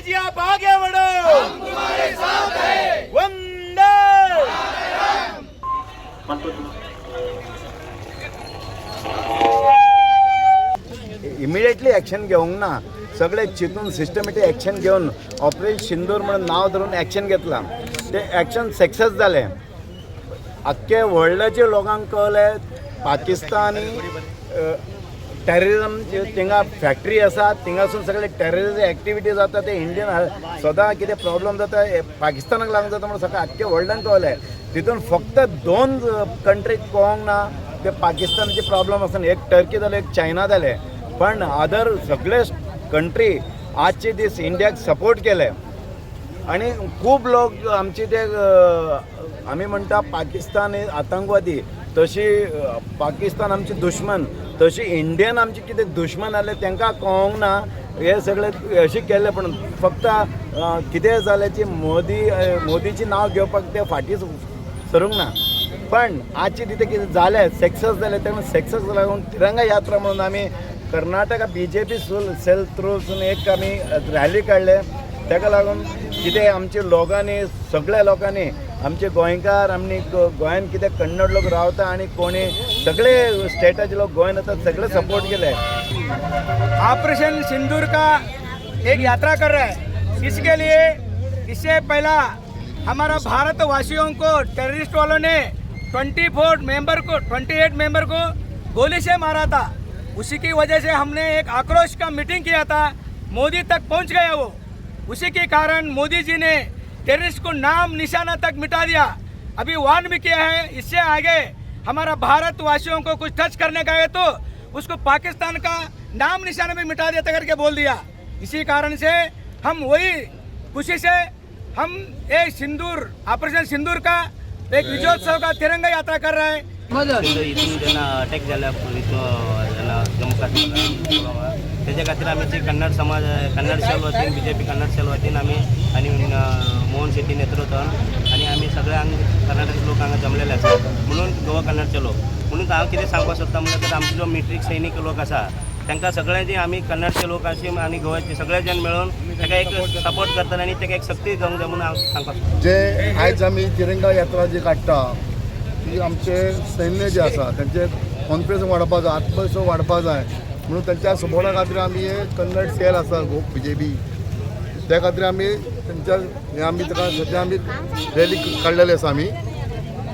जी आप आगे बढ़ो, हम तुम्हारे साथ हैं। वंदे इमिडिएटली ॲक्शन घेवंक ना. सगळे चिंतून सिस्टमॅटीक ॲक्शन घेवन ऑपरेशन सिंदूर म्हणून नाव धरून ॲक्शन घेतला. ते ॲक्शन सक्सेस जालें. अख्खे वर्ल्डाचे लोकांक कळलें पाकिस्तानी टेररिजम थिंगा फॅक्टरी आसा, थिंगासून सगळे टेररिजम एक्टिविटी जाता ते इंडियन सदां कितें प्रॉब्लम जाता पाकिस्तानाक लागून जाता म्हणून सगळें आख्खे वर्ल्डाक कळलें. तितून फक्त 2 कंट्रीक कळोंक ना ते पाकिस्तानाचे प्रॉब्लम आसा. एक टर्की जालें, एक चायना जालें. पण अदर सगळे कंट्री आजचे दीस इंडियाक सपोर्ट केले. आणि खूब लोक आमचे ते आमी म्हणटा पाकिस्तान आतंकवादी, तशी पाकिस्तान आमची दुश्मन, तशी इंडियन आमची कितें दुश्मन आसले तांकां कळोंक ना. हे सगळे अशें केले. पण फक्त कितें जालें की मोदीची नांव घेवपाक ते फाटीं सरूंक ना. पण आजचे तिथे कितें जालें सक्सेस जालें तेन्ना सक्सेस लागून तिरंगा यात्रा म्हणून आमी कर्नाटका BJP सेल थ्रूसून एक आमी रॅली काडले. ताका लागून कितें आमच्या लोकांनी सगळ्या लोकांनी आमचे गोंयकार आमी गोंयान कितें कन्नड लोक रावता आणि कोणी सगळे स्टेटाचे लोक गोंयान येतात सगळे सपोर्ट केले. ऑपरेशन सिंदूर का एक यात्रा कर रहा है. इसके लिए इससे पहला हमारा भारतवासियों को टेररिस्ट वालों ने 28 मेंबर को गोली से मारा था. उसी की वजह से हमने एक आक्रोश का मीटिंग किया था. मोदी तक पहुंच गया वो. उसी के कारण मोदी जी ने टेररिस्ट को नाम निशाना तक मिटा दिया. अभी वार्न भी किया है, इससे आगे हमारा भारतवासियों को कुछ टच करने का है तो उसको पाकिस्तान का नाम निशाना भी मिटा देता करके बोल दिया. इसी कारण से हम वही खुशी से हम एक सिंदूर ऑपरेशन सिंदूर का एक विजयोत्सव का तिरंगा यात्रा कर रहे हैं. इथून त्यांना अटॅक झाला जम्मू काश्मीर त्याच्या खातीर आमी कन्नड समाज कन्नड सेल वतीन BJP कन्नड सेल वतीन आमी आणि मोहन शेट्टी नेतृत्वान आणि आमी सगळ्यांक कर्नाटक लोक हांगा जमलेले आसा म्हणून गोवा कन्नडचे लोक. म्हणून हांव कितें सांगपाक सोदता म्हणल्यार आमचे जो मिलिटरी सैनीक लोक आसा तांकां सगळ्यांची आमी कन्नडचे लोक अशी आणि गोव्याचे सगळे जण मेळून ताका एक सपोर्ट करतात आणि ताका एक सक्ती जावंक जाय म्हणून हांव सांगपाक सोदता. जे आयज आमी तिरंगा यात्रा जी काडटा ती आमचे सैन्य जे आसा त्यांचे कॉन्फिडन्स वाडपाक जाय, आत्मविश्वास वाडपाक जाय म्हणून त्यांच्या सपोर्टा खातीर आमी हे कन्नड सेल आसा BJP त्या खातीर आमी त्यांच्या आमी ताका सद्या आमी रॅली काडलेली आसा आमी.